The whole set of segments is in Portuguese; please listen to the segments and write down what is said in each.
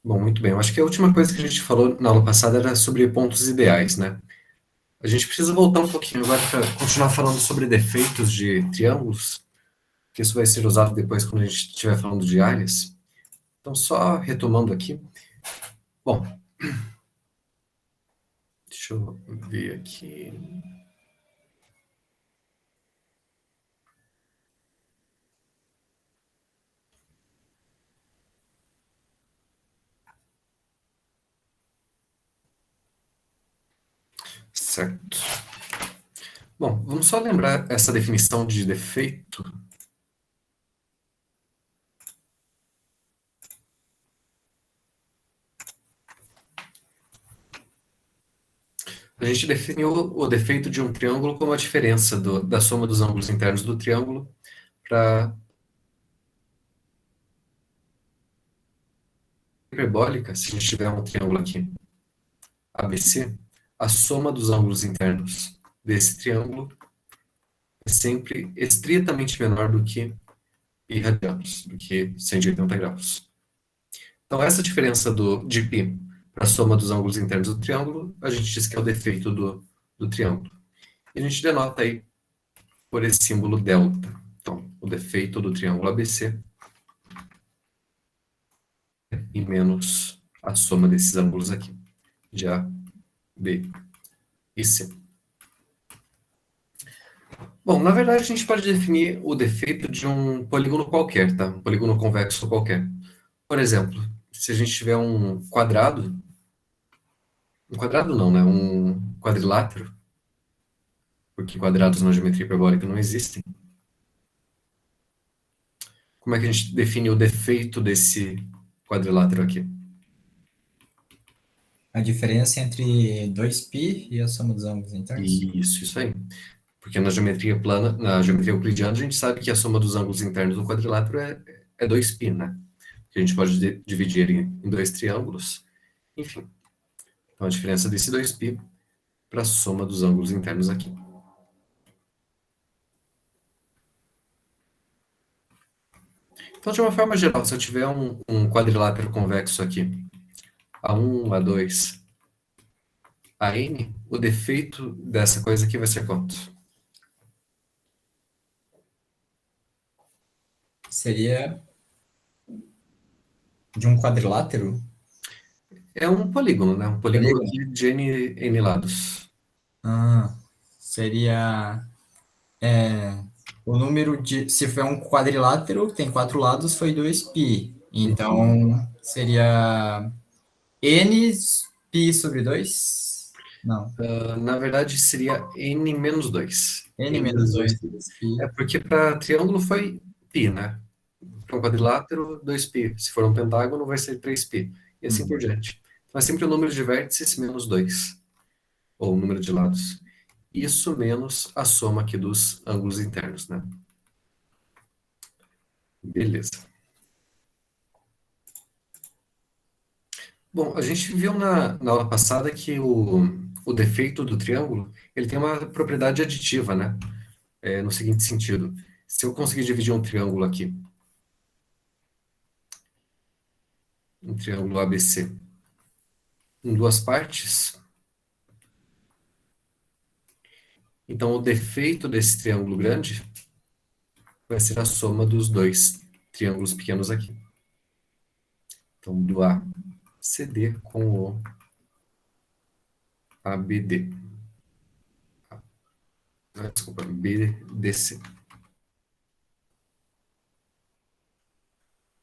Bom, muito bem. Eu acho que a última coisa que a gente falou na aula passada era sobre pontos ideais, né? A gente precisa voltar um pouquinho agora para continuar falando sobre defeitos de triângulos, que isso vai ser usado depois quando a gente estiver falando de áreas. Então, só retomando aqui. Bom, deixa eu ver aqui. Certo. Bom, vamos só lembrar essa definição de defeito. A gente definiu o defeito de um triângulo como a diferença da soma dos ângulos internos do triângulo para hiperbólica, se a gente tiver um triângulo aqui, ABC, a soma dos ângulos internos desse triângulo é sempre estritamente menor do que π radianos, do que 180 graus. Então, essa diferença de π para a soma dos ângulos internos do triângulo, a gente diz que é o defeito do triângulo. E a gente denota aí por esse símbolo delta. Então, o defeito do triângulo ABC e menos a soma desses ângulos aqui, de A, B e C. Bom, na verdade, a gente pode definir o defeito de um polígono qualquer, tá? Um polígono convexo qualquer. Por exemplo, se a gente tiver um quadrado não, né? Um quadrilátero, porque quadrados na geometria hiperbólica não existem. Como é que a gente define o defeito desse quadrilátero aqui? A diferença entre 2π e a soma dos ângulos internos? Isso aí. Porque na geometria plana, na geometria euclidiana, a gente sabe que a soma dos ângulos internos do quadrilátero é 2π, né? Que a gente pode dividir em dois triângulos. Enfim, então a diferença desse 2π para a soma dos ângulos internos aqui. Então, de uma forma geral, se eu tiver um quadrilátero convexo aqui, A1, A2, AN, o defeito dessa coisa aqui vai ser quanto? Seria de um quadrilátero? É um polígono, né? Um polígono Polígono? aqui de N lados. Ah, seria o número de. Se for um quadrilátero, tem 4 lados, foi 2π. Uhum. Então, seria n π sobre 2? Não, Na verdade, seria N menos 2. n N menos menos 2 2 π. vezes É π. porque para triângulo foi π, né? Para um quadrilátero, 2π. Se for um pentágono, vai ser 3π. E assim por Uhum. diante. Então, é sempre o número de vértices menos 2, ou o número de lados. Isso menos a soma aqui dos ângulos internos, né? Beleza. Bom, a gente viu na aula passada que o defeito do triângulo, ele tem uma propriedade aditiva, né? No seguinte sentido. Se eu conseguir dividir um triângulo aqui, um triângulo ABC, em duas partes, então o defeito desse triângulo grande vai ser a soma dos dois triângulos pequenos aqui. Então, do ACD com o ABD. Desculpa, BDC.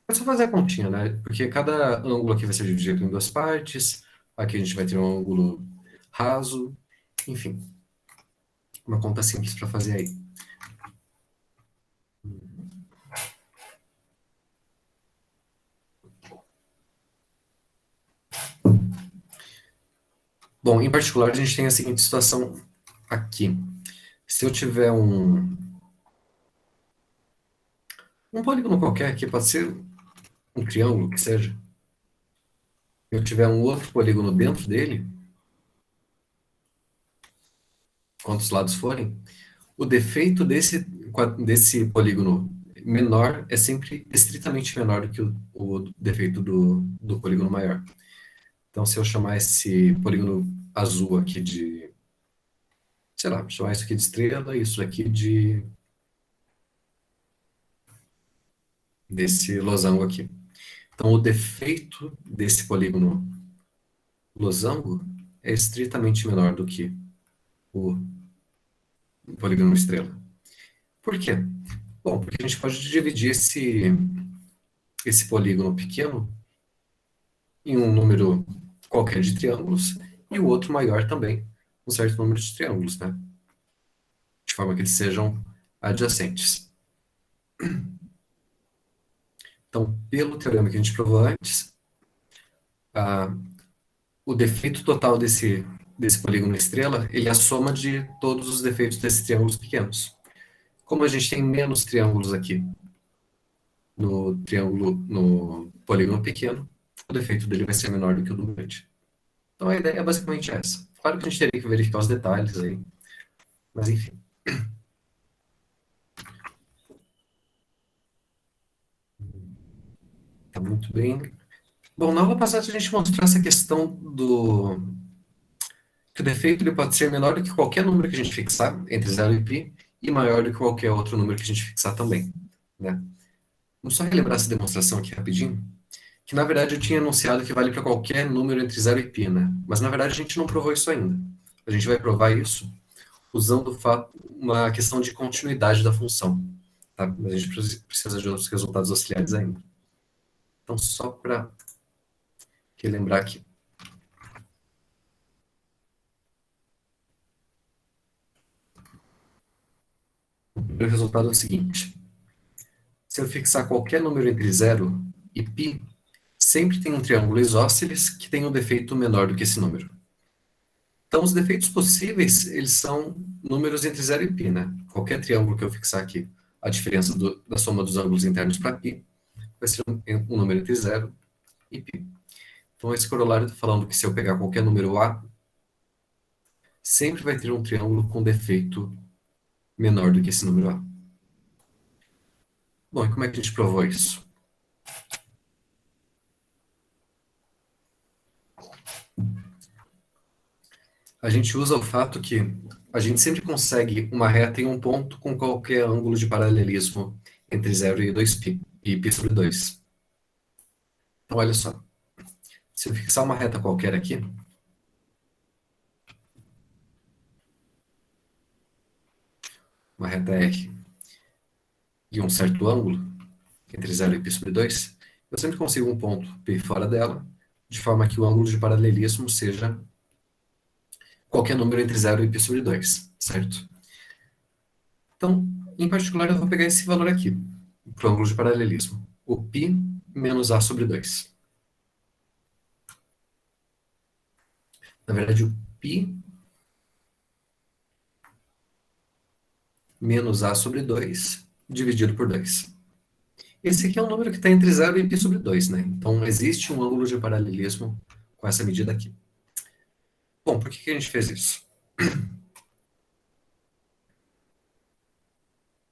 É só fazer a continha, né? Porque cada ângulo aqui vai ser dividido em duas partes. Aqui a gente vai ter um ângulo raso. Enfim, uma conta simples para fazer aí. Bom, em particular, a gente tem a seguinte situação aqui. Se eu tiver um polígono qualquer, que pode ser um triângulo, que seja, eu tiver um outro polígono dentro dele, quantos lados forem, o defeito desse polígono menor é sempre estritamente menor do que o defeito do polígono maior. Então, se eu chamar esse polígono azul aqui de, sei lá, chamar isso aqui de estrela e isso aqui desse losango aqui. Então, o defeito desse polígono losango é estritamente menor do que o polígono estrela. Por quê? Bom, porque a gente pode dividir esse polígono pequeno em um número qualquer de triângulos e o outro maior também, um certo número de triângulos, né? De forma que eles sejam adjacentes. Então, pelo teorema que a gente provou antes, o defeito total desse polígono estrela, ele é a soma de todos os defeitos desses triângulos pequenos. Como a gente tem menos triângulos aqui no polígono pequeno, o defeito dele vai ser menor do que o do grande. Então a ideia é basicamente essa. Claro que a gente teria que verificar os detalhes aí, mas enfim. Tá muito bem. Bom, na aula passada a gente mostrou essa questão que o defeito ele pode ser menor do que qualquer número que a gente fixar, entre 0 e π, e maior do que qualquer outro número que a gente fixar também, né? Vamos só relembrar essa demonstração aqui rapidinho, que na verdade eu tinha anunciado que vale para qualquer número entre 0 e π, né? Mas na verdade a gente não provou isso ainda. A gente vai provar isso usando uma questão de continuidade da função, tá? Mas a gente precisa de outros resultados auxiliares ainda. Então, só para relembrar aqui. O primeiro resultado é o seguinte. Se eu fixar qualquer número entre 0 e π, sempre tem um triângulo isósceles que tem um defeito menor do que esse número. Então, os defeitos possíveis, eles são números entre 0 e π, né? Qualquer triângulo que eu fixar aqui, a diferença da soma dos ângulos internos para π, vai ser um número entre 0 e π. Então, esse corolário está falando que se eu pegar qualquer número A, sempre vai ter um triângulo com defeito menor do que esse número A. Bom, e como é que a gente provou isso? A gente usa o fato que a gente sempre consegue uma reta em um ponto com qualquer ângulo de paralelismo entre 0 e 2π, e π sobre 2. Então, olha só. Se eu fixar uma reta qualquer aqui, uma reta R, e um certo ângulo, entre 0 e π sobre 2, eu sempre consigo um ponto P fora dela, de forma que o ângulo de paralelismo seja qualquer número entre 0 e π sobre 2, certo? Então, em particular, eu vou pegar esse valor aqui, para o ângulo de paralelismo. O π menos A sobre 2. Na verdade, o π menos A sobre 2 dividido por 2. Esse aqui é um número que está entre 0 e π sobre 2, né? Então, existe um ângulo de paralelismo com essa medida aqui. Bom, por que a gente fez isso?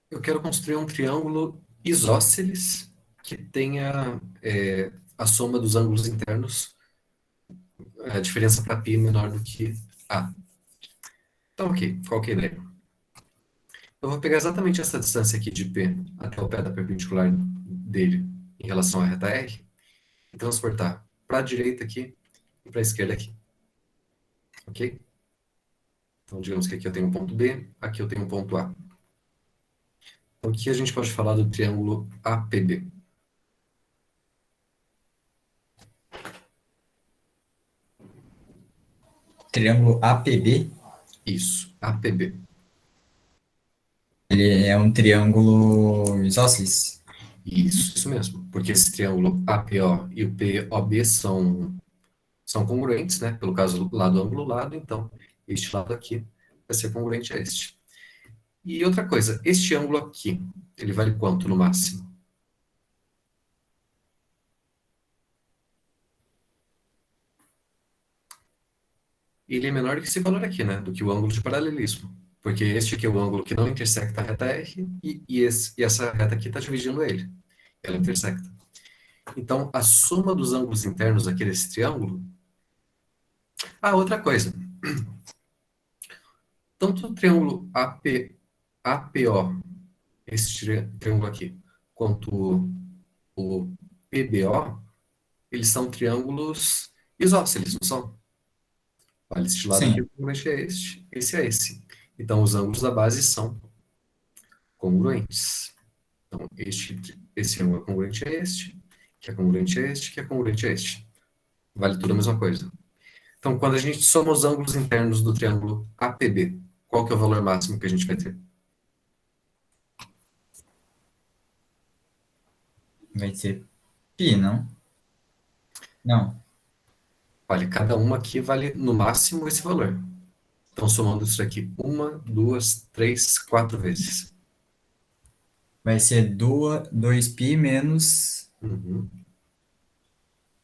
Eu quero construir um triângulo isósceles que tenha a soma dos ângulos internos, a diferença para π menor do que A. Então, ok, qual que é a ideia? Eu vou pegar exatamente essa distância aqui de P até o pé da perpendicular dele em relação à reta R e transportar para a direita aqui e para a esquerda aqui. Ok? Então, digamos que aqui eu tenho um ponto B, aqui eu tenho um ponto A. Então, o que a gente pode falar do triângulo APB? Triângulo APB, Isso, APB. ele é um triângulo isósceles. Isso mesmo. Porque esse triângulo APO e o POB são congruentes, né? Pelo caso lado, ângulo, lado, então este lado aqui vai ser congruente a este. E outra coisa, este ângulo aqui, ele vale quanto no máximo? Ele é menor que esse valor aqui, né? Do que o ângulo de paralelismo. Porque este aqui é o ângulo que não intersecta a reta R, e essa reta aqui está dividindo ele. Ela intersecta. Então, a soma dos ângulos internos aqui desse triângulo... Ah, outra coisa. Tanto o triângulo APO, esse triângulo aqui, quanto o PBO, eles são triângulos isósceles, não são? Olha, este lado aqui, Sim. o congruente é este, esse é esse. Então, os ângulos da base são congruentes. Então, esse ângulo é congruente a este, que é congruente a este, que é congruente a este. Vale tudo a mesma coisa. Então, quando a gente soma os ângulos internos do triângulo APB, qual que é o valor máximo que a gente vai ter? Vai ser π, não? Não. Olha, cada uma aqui vale no máximo esse valor. Então, somando isso aqui, 1, 2, 3, 4 vezes. Vai ser 2π menos... Uhum.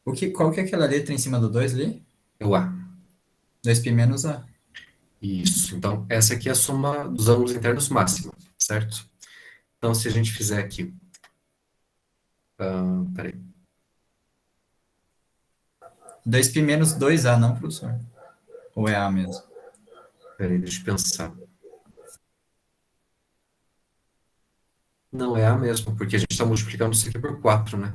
Qual que é aquela letra em cima do 2 ali? É o A. 2π menos A. Isso. Então, essa aqui é a soma dos ângulos internos máxima, certo? Então, se a gente fizer aqui... peraí. 2π menos 2A, não, professor? Ou é A mesmo? Peraí, deixa eu pensar. Não, é A mesmo, porque a gente está multiplicando isso aqui por 4, né?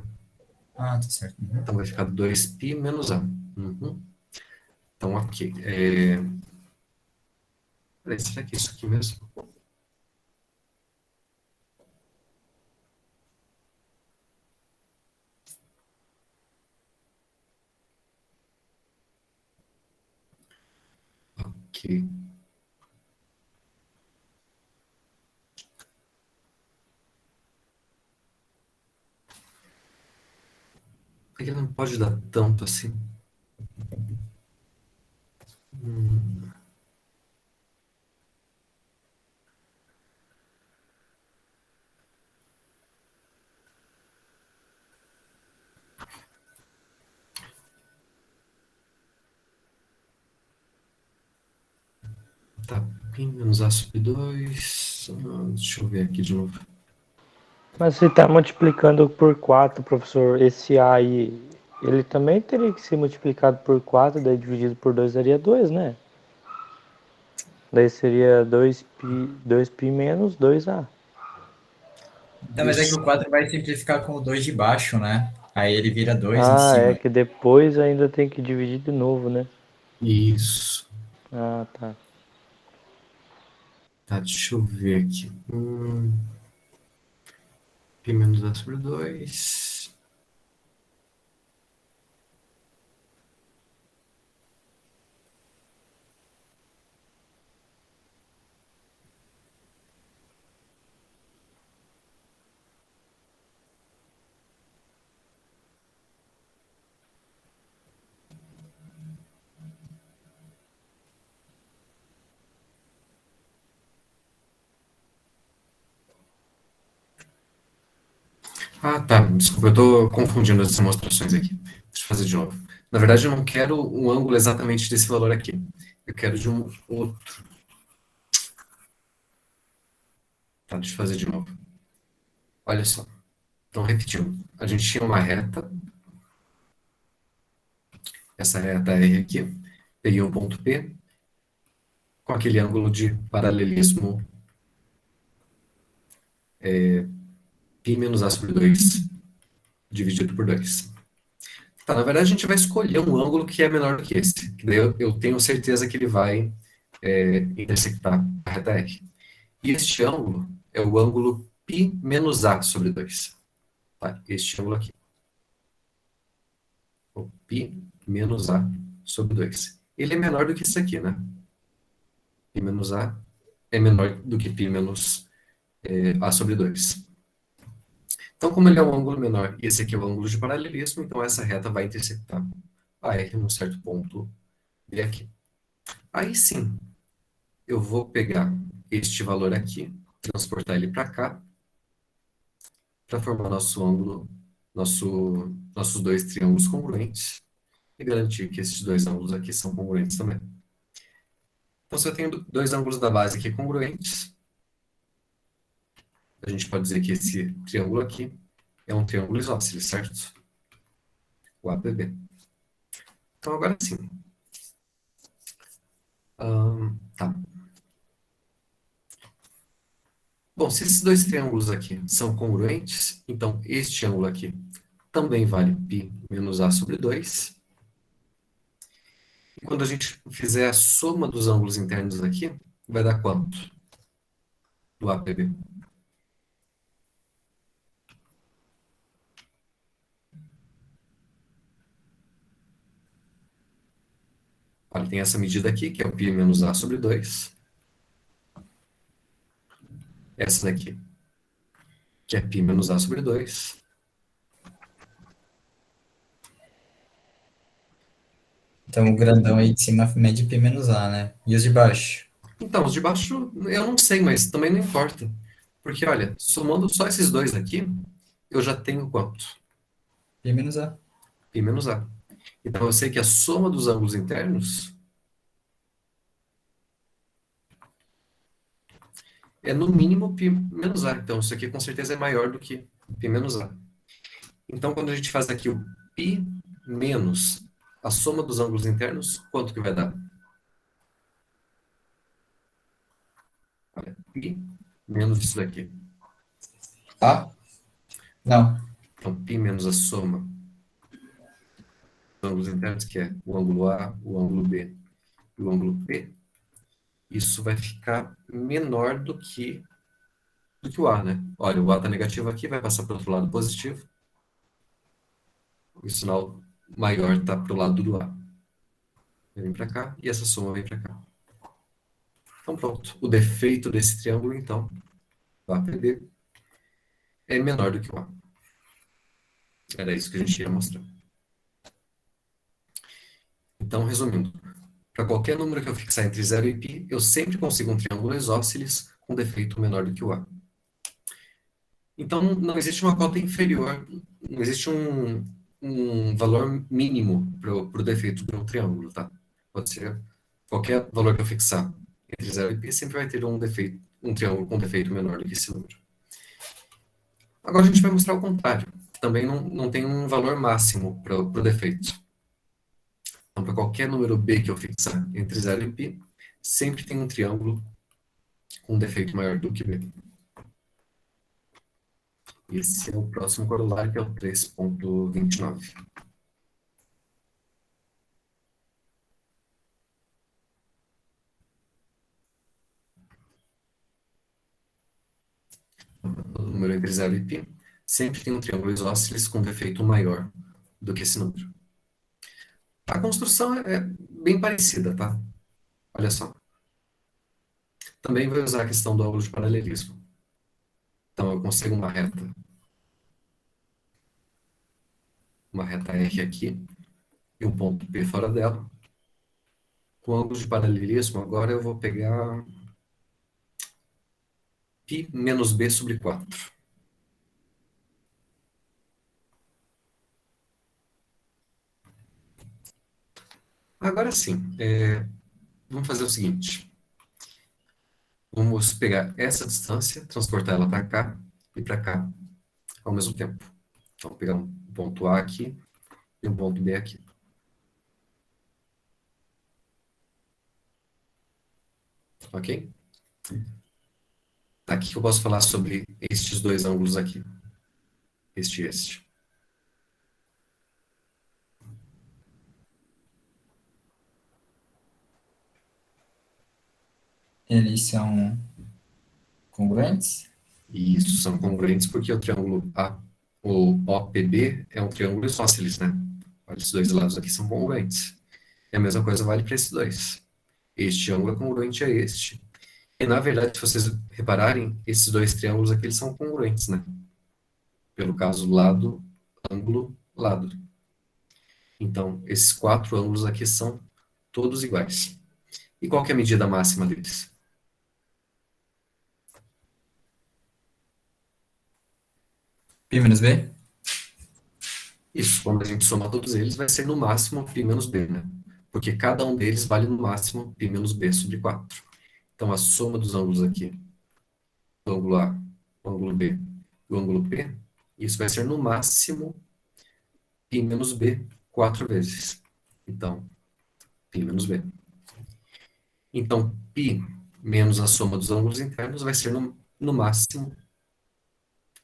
Ah, tá certo. Uhum. Então, vai ficar 2π menos A. Uhum. Então, ok. Peraí, será que é isso aqui mesmo? Ok. É que não pode dar tanto assim. Tá, π menos A sobre 2. Deixa eu ver aqui de novo. Mas se está multiplicando por 4, professor, esse A aí, ele também teria que ser multiplicado por 4, daí dividido por 2 daria 2, né? Daí seria 2π menos 2A. Não, mas é que o 4 vai simplificar com o 2 de baixo, né? Aí ele vira 2 em Ah, é cima. que depois ainda tem que dividir de novo, né? Isso. Ah, tá. Tá, deixa eu ver aqui. Π menos A sobre 2. Ah, tá. Desculpa, eu tô confundindo as demonstrações aqui. Deixa eu fazer de novo. Na verdade, eu não quero um ângulo exatamente desse valor aqui. Eu quero de um outro. Tá, deixa eu fazer de novo. Olha só. Então, repetindo. A gente tinha uma reta. Essa reta R aqui. Peguei um ponto P com aquele ângulo de paralelismo π menos A sobre 2 dividido por 2. Tá, na verdade, a gente vai escolher um ângulo que é menor do que esse. Que daí eu tenho certeza que ele vai intersectar a reta R. E este ângulo é o ângulo π menos A sobre 2. Tá? Este ângulo aqui. O π menos A sobre 2. Ele é menor do que isso aqui, né? Π menos A é menor do que π menos A sobre 2. Então, como ele é um ângulo menor e esse aqui é o ângulo de paralelismo, então essa reta vai intersectar a R num certo ponto B aqui. Aí sim, eu vou pegar este valor aqui, transportar ele para cá, para formar nosso ângulo, nossos dois triângulos congruentes, e garantir que esses dois ângulos aqui são congruentes também. Então, se eu tenho dois ângulos da base aqui congruentes, a gente pode dizer que esse triângulo aqui é um triângulo isósceles, certo? O APB. Então, agora sim. Tá. Bom, se esses dois triângulos aqui são congruentes, então este ângulo aqui também vale π menos a sobre 2. E quando a gente fizer a soma dos ângulos internos aqui, vai dar quanto? Do APB. Olha, tem essa medida aqui, que é o π menos a sobre 2. Essa daqui, que é π menos a sobre 2. Então, o grandão aí de cima mede π menos a, né? E os de baixo? Então, os de baixo eu não sei, mas também não importa. Porque, olha, somando só esses dois aqui, eu já tenho quanto? π menos a. π menos a. Então, eu sei que a soma dos ângulos internos é no mínimo π menos a. Então, isso aqui com certeza é maior do que π menos a. Então, quando a gente faz aqui o π menos a soma dos ângulos internos, quanto que vai dar? Olha, π menos isso daqui. A? Não. Então, π menos a soma dos ângulos internos, que é o ângulo A, o ângulo B e o ângulo P, isso vai ficar menor do que o A, né? Olha, o A está negativo aqui, vai passar para o outro lado positivo. O sinal maior está para o lado do A. Vem para cá e essa soma vem para cá. Então pronto. O defeito desse triângulo, então, o APB, é menor do que o A. Era isso que a gente ia mostrar. Então, resumindo, para qualquer número que eu fixar entre 0 e π, eu sempre consigo um triângulo isósceles com defeito menor do que o A. Então, não existe uma cota inferior, não existe um valor mínimo para o defeito de um triângulo, tá? Pode ser qualquer valor que eu fixar entre 0 e π, sempre vai ter um triângulo com defeito menor do que esse número. Agora a gente vai mostrar o contrário, que também não tem um valor máximo para o defeito. Então, para qualquer número b que eu fixar entre 0 e π, sempre tem um triângulo com defeito maior do que b. Esse é o próximo corolário, que é o 3.29. O número entre 0 e π sempre tem um triângulo isósceles com defeito maior do que esse número. A construção é bem parecida, tá? Olha só. Também vai usar a questão do ângulo de paralelismo. Então, eu consigo uma reta R aqui e um ponto P fora dela. Com ângulo de paralelismo, agora eu vou pegar π menos b sobre 4. Agora sim, vamos fazer o seguinte. Vamos pegar essa distância, transportar ela para cá e para cá ao mesmo tempo. Então, vou pegar um ponto A aqui e um ponto B aqui. Ok? Aqui que eu posso falar sobre estes dois ângulos aqui. Este e este. Eles são congruentes? E isso são congruentes porque o triângulo o OPB, é um triângulo isósceles, né? Olha, esses dois lados aqui são congruentes. E a mesma coisa vale para esses dois. Este ângulo é congruente a este. E, na verdade, se vocês repararem, esses dois triângulos aqui eles são congruentes, né? Pelo caso lado, ângulo, lado. Então, esses quatro ângulos aqui são todos iguais. E qual que é a medida máxima deles? π menos b? Isso, quando a gente soma todos eles, vai ser no máximo π menos b, né? porque cada um deles vale no máximo π menos b sobre 4. Então, a soma dos ângulos aqui, o ângulo A, o ângulo B e o ângulo P, isso vai ser no máximo π menos b 4 vezes. Então, π menos b. Então, π menos a soma dos ângulos internos vai ser no máximo,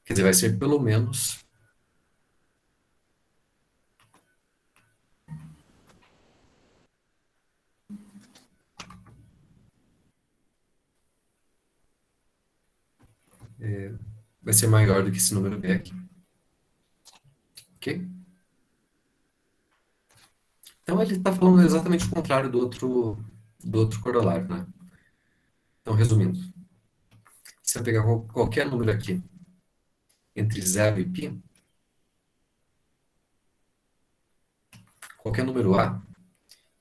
quer dizer, vai ser pelo menos vai ser maior do que esse número b aqui. Ok? Então, ele está falando exatamente o contrário do outro corolário, né? Então, resumindo, se eu pegar qualquer número aqui entre 0 e π, qualquer número A,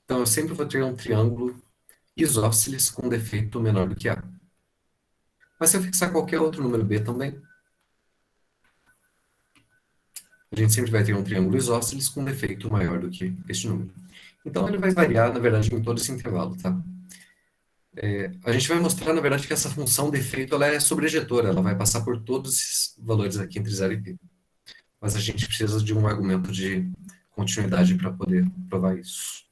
então eu sempre vou ter um triângulo isósceles com defeito menor do que A. Mas se eu fixar qualquer outro número B também, a gente sempre vai ter um triângulo isósceles com defeito maior do que este número. Então ele vai variar, na verdade, em todo esse intervalo, tá? A gente vai mostrar, na verdade, que essa função defeito ela é sobrejetora, ela vai passar por todos esses valores aqui entre 0 e π. Mas a gente precisa de um argumento de continuidade para poder provar isso.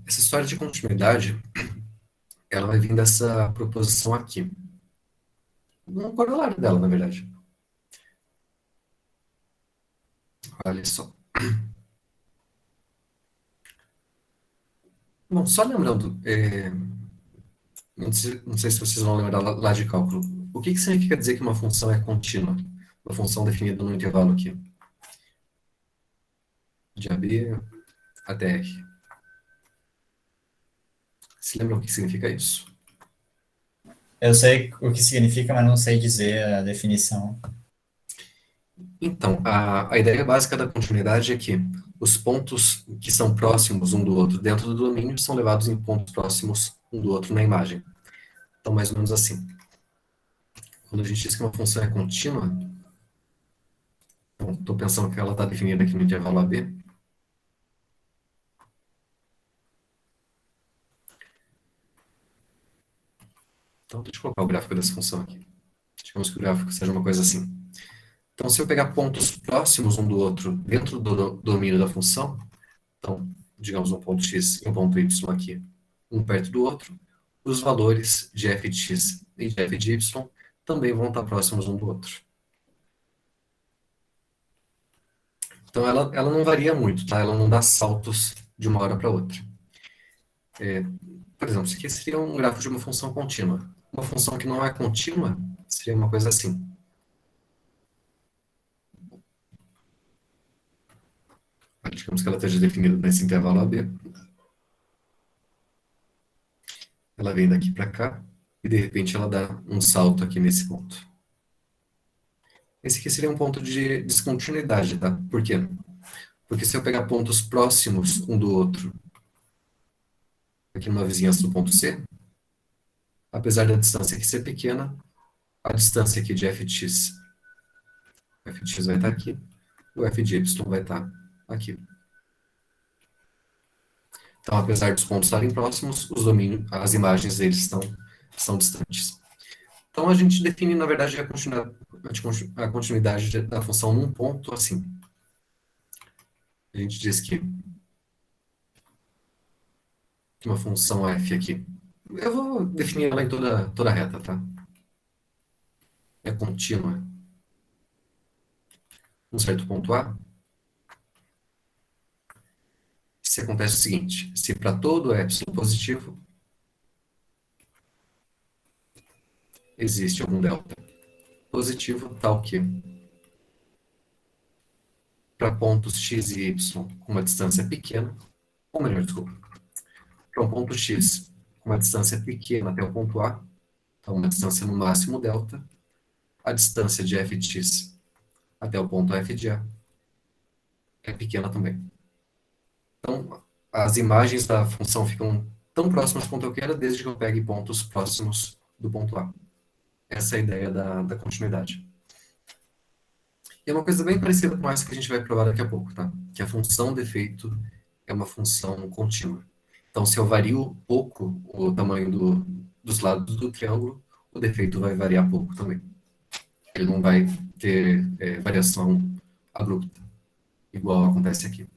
Essa história de continuidade, ela vai vir dessa proposição aqui. Um corolário dela, na verdade. Olha só. Bom, só lembrando, não sei se vocês vão lembrar lá de cálculo. O que significa dizer que uma função é contínua? Uma função definida no intervalo aqui. De AB até R. Se lembram o que significa isso? Eu sei o que significa, mas não sei dizer a definição. Então, a ideia básica da continuidade é que os pontos que são próximos um do outro dentro do domínio são levados em pontos próximos um do outro na imagem. Então, mais ou menos assim. Quando a gente diz que uma função é contínua, então, estou pensando que ela está definida aqui no intervalo AB. Então, deixa eu colocar o gráfico dessa função aqui. Digamos que o gráfico seja uma coisa assim. Então, se eu pegar pontos próximos um do outro dentro do domínio da função, então, digamos um ponto x e um ponto y aqui, um perto do outro, os valores de f de x e de f de y também vão estar próximos um do outro. Então, ela não varia muito, tá? Ela não dá saltos de uma hora para outra. Por exemplo, isso aqui seria um gráfico de uma função contínua. Uma função que não é contínua seria uma coisa assim. Digamos que ela esteja definida nesse intervalo AB. Ela vem daqui para cá e, de repente, ela dá um salto aqui nesse ponto. Esse aqui seria um ponto de descontinuidade, tá? Por quê? Porque se eu pegar pontos próximos um do outro, aqui numa vizinhança do ponto C, apesar da distância aqui ser pequena, a distância aqui de f de x vai estar aqui, o f de y vai estar aqui. Então, apesar dos pontos estarem próximos, as imagens deles estão distantes. Então, a gente define, na verdade, a continuidade da função num ponto assim. A gente diz que uma função f aqui, eu vou definir ela em toda reta, tá? É contínua. Um certo ponto A. Se acontece o seguinte, se para todo epsilon positivo, existe algum delta positivo, tal que para pontos x e y com uma distância pequena, ou melhor, desculpa, para um ponto x com uma distância pequena até o ponto A, então uma distância no máximo delta, a distância de f de x até o ponto f de A é pequena também. Então, as imagens da função ficam tão próximas quanto eu quero, desde que eu pegue pontos próximos do ponto A. essa é a ideia da continuidade. E é uma coisa bem parecida com essa que a gente vai provar daqui a pouco, tá? Que a função defeito é uma função contínua. Então, se eu vario pouco o tamanho dos lados do triângulo, o defeito vai variar pouco também. Ele não vai ter variação abrupta, igual acontece aqui.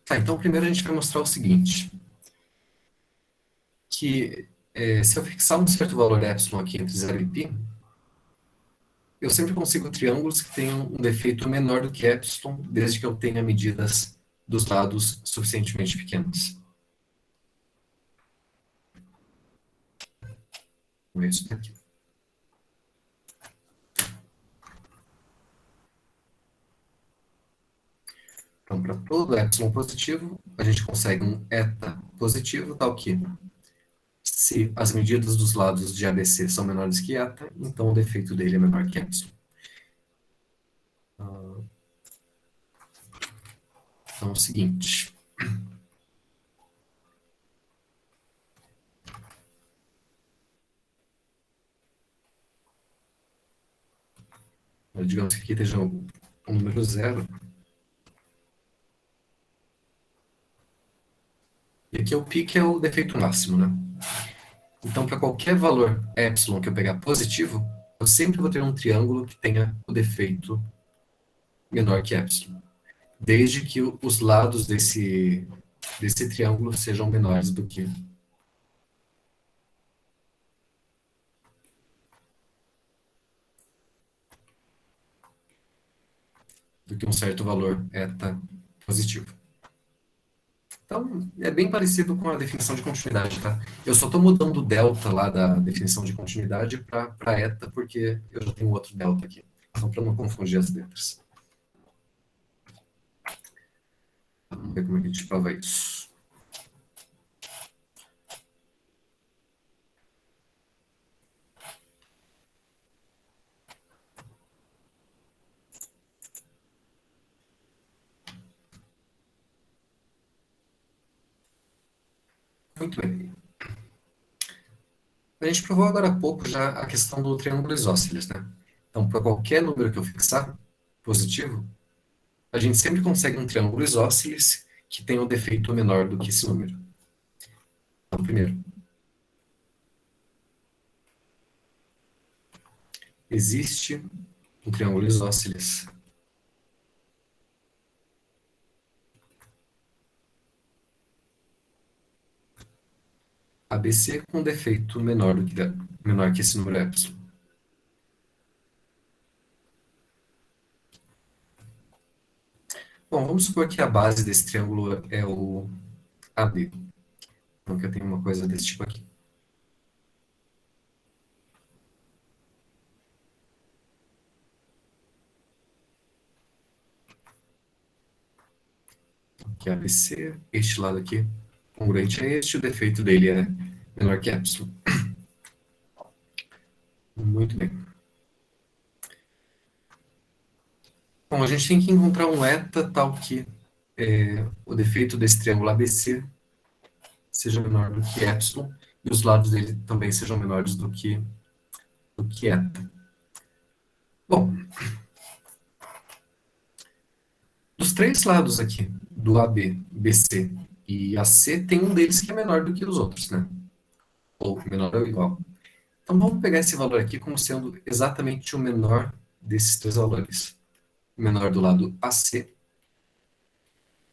Tá, então primeiro a gente vai mostrar o seguinte, que se eu fixar um certo valor epsilon aqui entre 0 e π, eu sempre consigo triângulos que tenham um defeito menor do que epsilon, desde que eu tenha medidas dos lados suficientemente pequenas. Então, é isso daqui. Então, para todo epsilon positivo, a gente consegue um eta positivo, tal que, se as medidas dos lados de ABC são menores que eta, então o defeito dele é menor que epsilon. Então, é o seguinte. Digamos que aqui esteja um número zero. E aqui é o π, que é o defeito máximo, né? Então, para qualquer valor epsilon que eu pegar positivo, eu sempre vou ter um triângulo que tenha o defeito menor que epsilon. Desde que os lados desse triângulo sejam menores do que um certo valor eta positivo. Então, é bem parecido com a definição de continuidade, tá? Eu só estou mudando o delta lá da definição de continuidade para eta, porque eu já tenho outro delta aqui. Então, para não confundir as letras. Vamos ver como é que a gente prova isso. Muito bem. A gente provou agora há pouco já a questão do triângulo isósceles, né? Então, para qualquer número que eu fixar, positivo, a gente sempre consegue um triângulo isósceles que tenha um defeito menor do que esse número. Então, primeiro, existe um triângulo isósceles ABC com defeito menor que esse número epsilon. Bom, vamos supor que a base desse triângulo é o AB. Então, que eu tenho uma coisa desse tipo aqui. Aqui é ABC, este lado aqui, congruente a este, o defeito dele é menor que epsilon. Muito bem. Bom, a gente tem que encontrar um eta tal que o defeito desse triângulo ABC seja menor do que epsilon e os lados dele também sejam menores do que eta. Bom, dos três lados aqui, do AB, BC e AC, tem um deles que é menor do que os outros, né? Ou menor ou igual. Então, vamos pegar esse valor aqui como sendo exatamente o menor desses três valores. O menor do lado AC,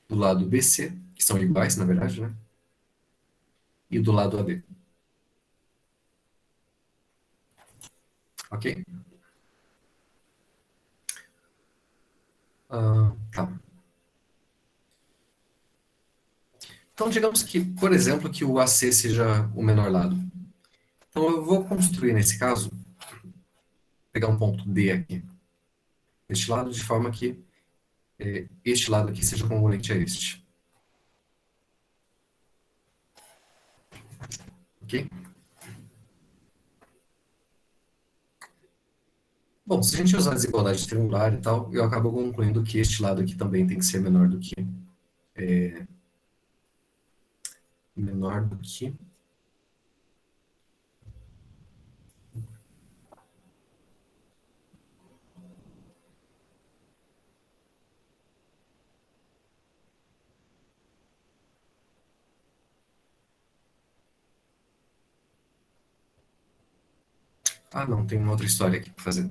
do lado BC, que são iguais, na verdade, né? E do lado AD. Ok? Tá. Então, digamos que, por exemplo, que o AC seja o menor lado. Então, eu vou construir, nesse caso, pegar um ponto D aqui, deste lado, de forma que este lado aqui seja congruente a este. Ok? Bom, se a gente usar a desigualdade triangular e tal, eu acabo concluindo que este lado aqui também tem que ser menor do que menor do que Ah, não, tem uma outra história aqui para fazer.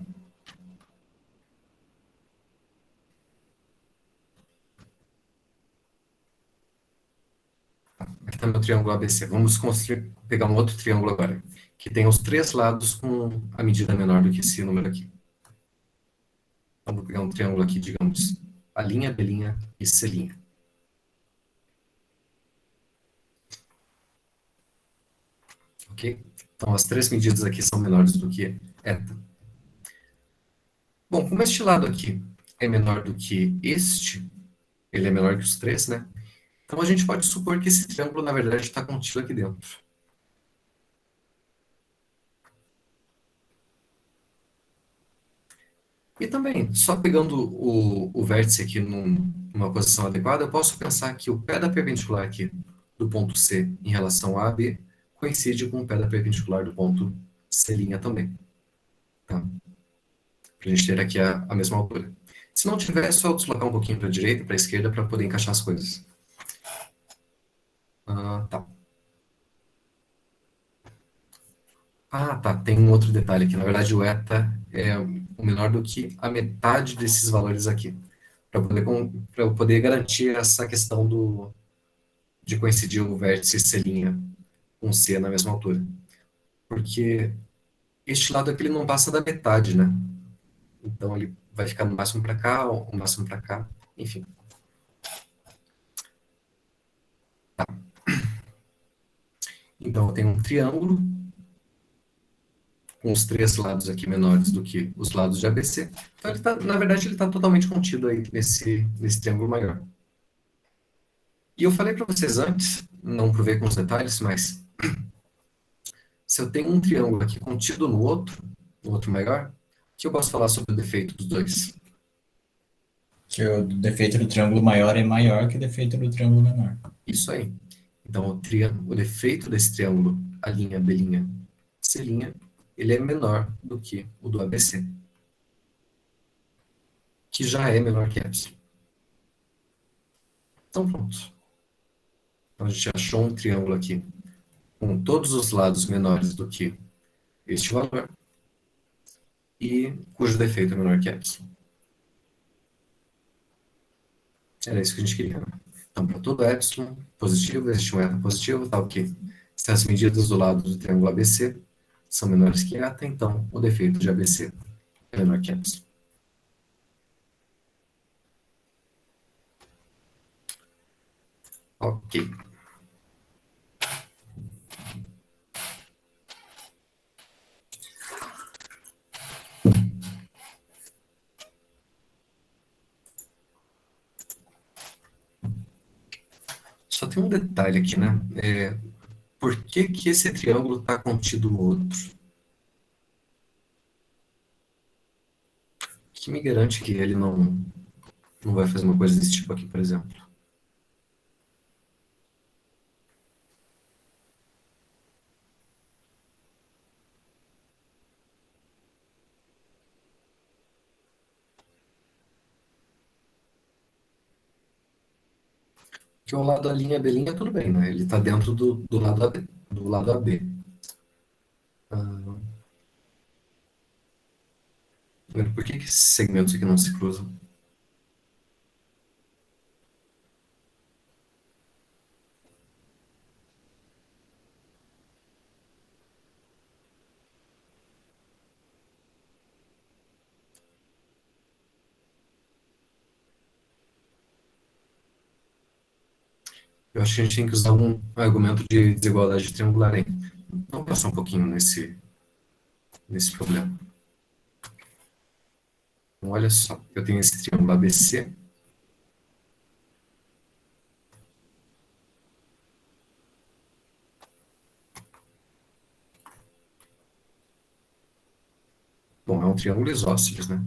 Aqui está meu triângulo ABC. Vamos construir, pegar um outro triângulo agora, que tem os três lados com a medida menor do que esse número aqui. Então, vou pegar um triângulo aqui, digamos, A', B' e C'. Ok? Então, as três medidas aqui são menores do que eta. Bom, como este lado aqui é menor do que este, ele é menor que os três, né? Então, a gente pode supor que esse triângulo, na verdade, está contido aqui dentro. E também, só pegando o vértice aqui numa posição adequada, eu posso pensar que o pé da perpendicular aqui do ponto C em relação a AB coincide com o pé da perpendicular do ponto C' também. Tá? Para a gente ter aqui a mesma altura. Se não tiver, é só deslocar um pouquinho para a direita, para a esquerda, para poder encaixar as coisas. Tá. Tá. Tem um outro detalhe aqui. Na verdade, o eta é o menor do que a metade desses valores aqui. Para eu poder garantir essa questão de coincidir o vértice C' com C na mesma altura. Porque este lado aqui ele não passa da metade, né? Então ele vai ficar no máximo para cá, ou no máximo para cá, enfim. Então eu tenho um triângulo com os três lados aqui menores do que os lados de ABC. Então ele tá, na verdade ele está totalmente contido aí nesse triângulo maior. E eu falei para vocês antes, não provei com os detalhes, mas se eu tenho um triângulo aqui contido no outro maior, o que eu posso falar sobre o defeito dos dois? Que o defeito do triângulo maior é maior que o defeito do triângulo menor. Isso aí. Então, o defeito desse triângulo, A', B', C', ele é menor do que o do ABC, que já é menor que epsilon. Então, pronto. Então, a gente achou um triângulo aqui com todos os lados menores do que este valor e cujo defeito é menor que epsilon. Era isso que a gente queria, né? Então, para todo epsilon positivo, existe um eta positivo, tal que se as medidas do lado do triângulo ABC são menores que eta, então o defeito de ABC é menor que epsilon. Ok. Só tem um detalhe aqui, né? Por que que esse triângulo está contido no outro? O que me garante que ele não vai fazer uma coisa desse tipo aqui, por exemplo? Porque o lado A', B', tudo bem, né? Ele está dentro do lado AB. Do lado AB. Por que que esses segmentos aqui não se cruzam? Eu acho que a gente tem que usar algum argumento de desigualdade triangular aí. Vamos passar um pouquinho nesse problema. Então, olha só, eu tenho esse triângulo ABC. Bom, é um triângulo isósceles, né?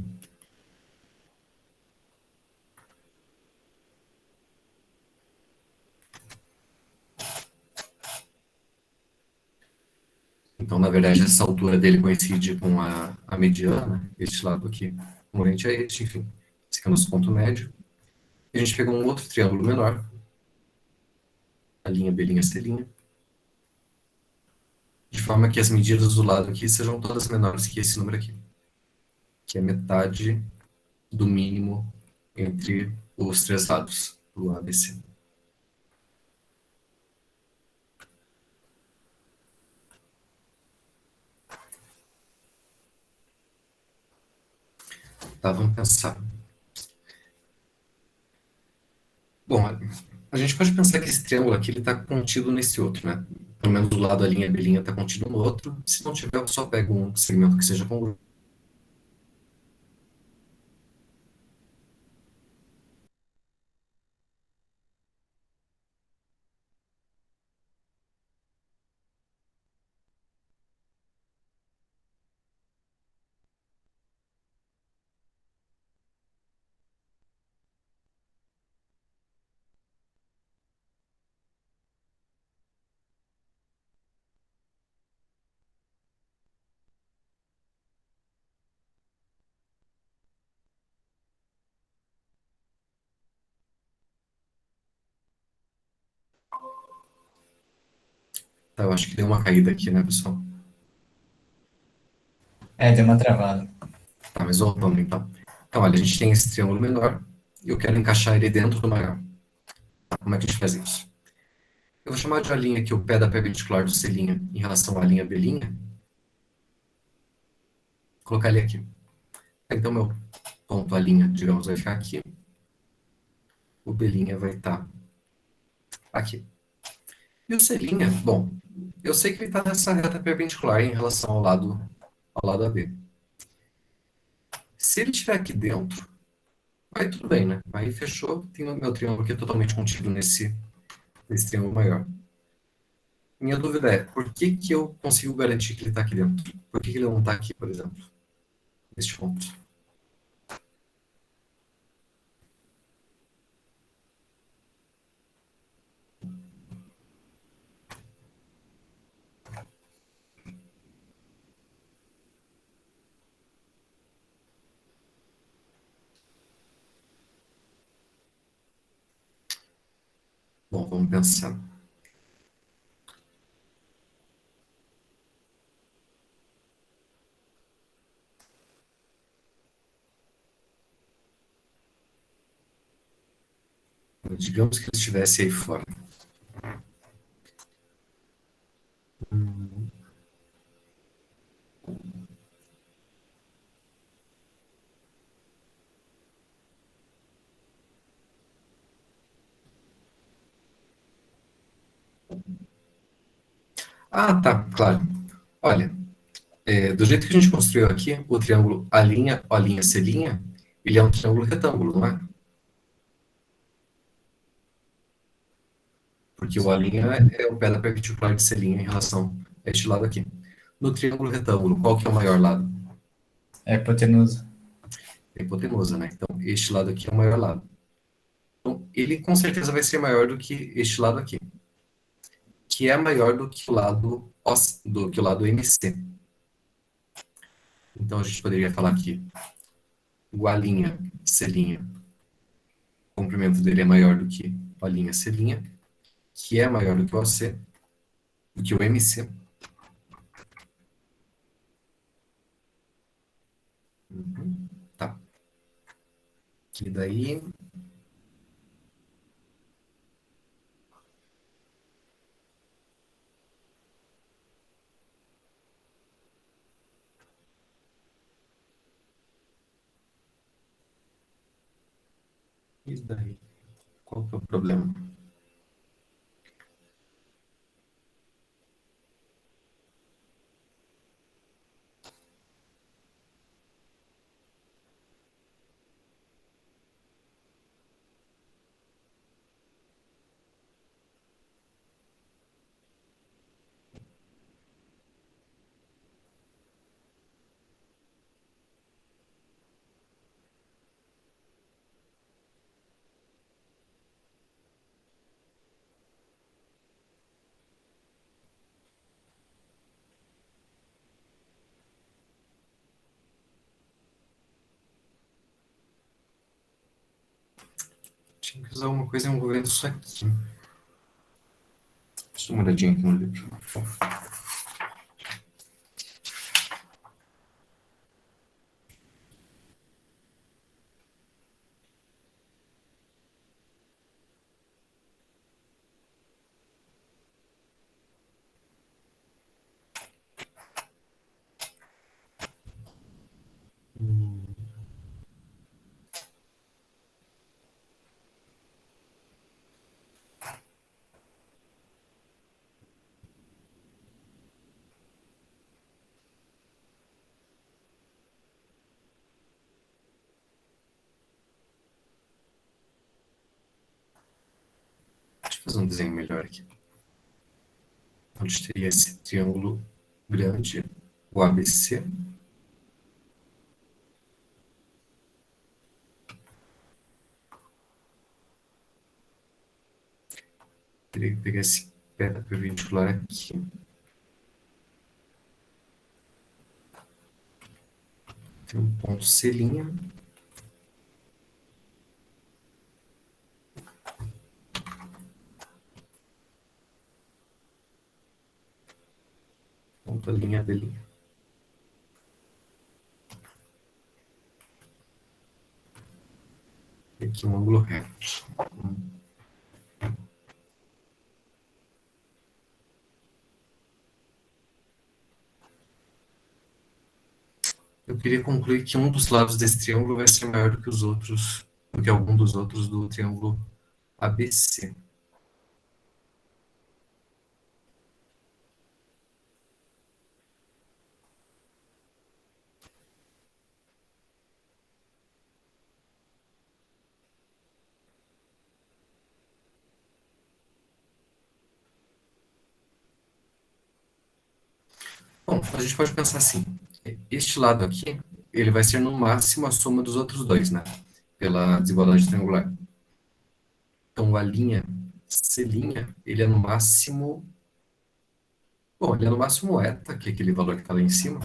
Então, na verdade, essa altura dele coincide com a mediana, este lado aqui. O componente é este, enfim. Esse aqui é o nosso ponto médio. E a gente pegou um outro triângulo menor, a linha B, linha C, linha, de forma que as medidas do lado aqui sejam todas menores que esse número aqui, que é metade do mínimo entre os três lados do ABC. Tá, vamos pensar. Bom, a gente pode pensar que esse triângulo aqui está contido nesse outro, né? Pelo menos do lado da linha B' está contido no outro. Se não tiver, eu só pego um segmento que seja congruente. Tá, eu acho que deu uma caída aqui, né, pessoal? Deu uma travada. Tá, mas voltando então. Então, olha, a gente tem esse triângulo menor e eu quero encaixar ele dentro do maior. Tá, como é que a gente faz isso? Eu vou chamar de a linha aqui o pé da perpendicular do C' em relação à linha B'. Colocar ele aqui. Então, meu ponto, a linha, digamos, vai ficar aqui. O B' vai estar aqui. E o C', bom, eu sei que ele está nessa reta perpendicular em relação ao lado AB. Se ele estiver aqui dentro, aí tudo bem, né? Aí fechou, tem o meu triângulo aqui totalmente contido nesse triângulo maior. Minha dúvida é, por que que eu consigo garantir que ele está aqui dentro? Por que que ele não está aqui, por exemplo, neste ponto? Bom, vamos pensar. Digamos que ele estivesse aí fora. Ah, tá, claro. Olha, do jeito que a gente construiu aqui, o triângulo A', O', C', ele é um triângulo retângulo, não é? Porque o A' é o pé da perpendicular de C' em relação a este lado aqui. No triângulo retângulo, qual que é o maior lado? É hipotenusa. A hipotenusa, né? Então, este lado aqui é o maior lado. Então, ele com certeza vai ser maior do que este lado aqui, que é maior do que o lado, do que o lado MC. Então, a gente poderia falar que o A', C', o comprimento dele é maior do que o A', C', que é maior do que o AC, do que o MC. Tá. E daí, qual que é o problema? Tinha que usar uma coisa envolvendo isso aqui. Deixa eu dar uma olhadinha aqui no livro. Deixa eu fazer um desenho melhor aqui. Onde teria esse triângulo grande, o ABC. Teria que pegar esse pé da perpendicular aqui. Tem um ponto C'. Ponto a linha dele. E aqui um ângulo reto. Eu queria concluir que um dos lados desse triângulo vai ser maior do que os outros, do que algum dos outros do triângulo ABC. Bom, a gente pode pensar assim, este lado aqui, ele vai ser no máximo a soma dos outros dois, né? Pela desigualdade triangular. Então, a linha C', ele é no máximo... Bom, ele é no máximo eta, que é aquele valor que está lá em cima.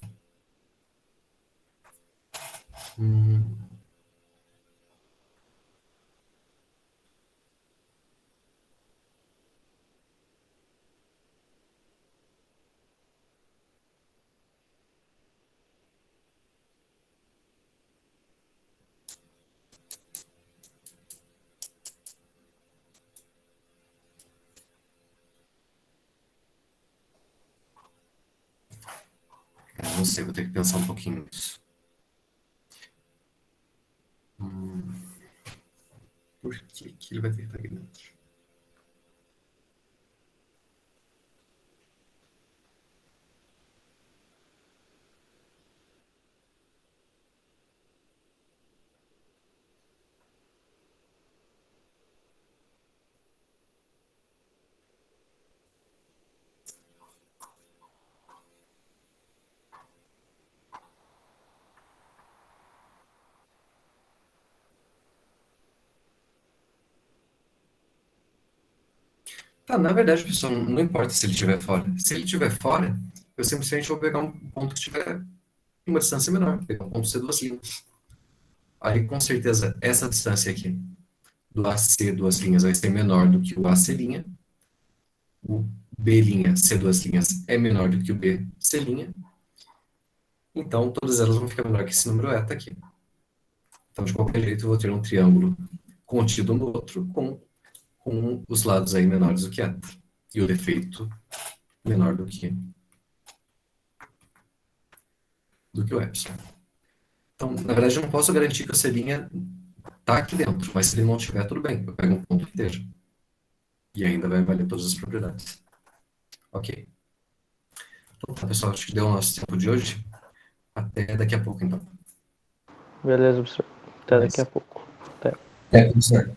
Não sei, vou ter que pensar um pouquinho nisso. Por que ele vai ter que estar aqui dentro? Tá, na verdade, pessoal, não importa se ele estiver fora. Se ele estiver fora, eu simplesmente vou pegar um ponto que estiver em uma distância menor, pegar um ponto C duas linhas. Aí, com certeza, essa distância aqui do AC duas linhas vai ser menor do que o AC'. O B' C duas linhas é menor do que o BC'. Então, todas elas vão ficar menor que esse número eta aqui. Então, de qualquer jeito, eu vou ter um triângulo contido no outro com os lados aí menores do que eta. E o defeito menor do que o epsilon. Então, na verdade, eu não posso garantir que o C' está aqui dentro, mas se ele não estiver, tudo bem. Eu pego um ponto inteiro. E ainda vai valer todas as propriedades. Ok. Então tá, pessoal, acho que deu o nosso tempo de hoje. Até daqui a pouco, então. Beleza, professor. Até daqui a pouco. Até. É, professor.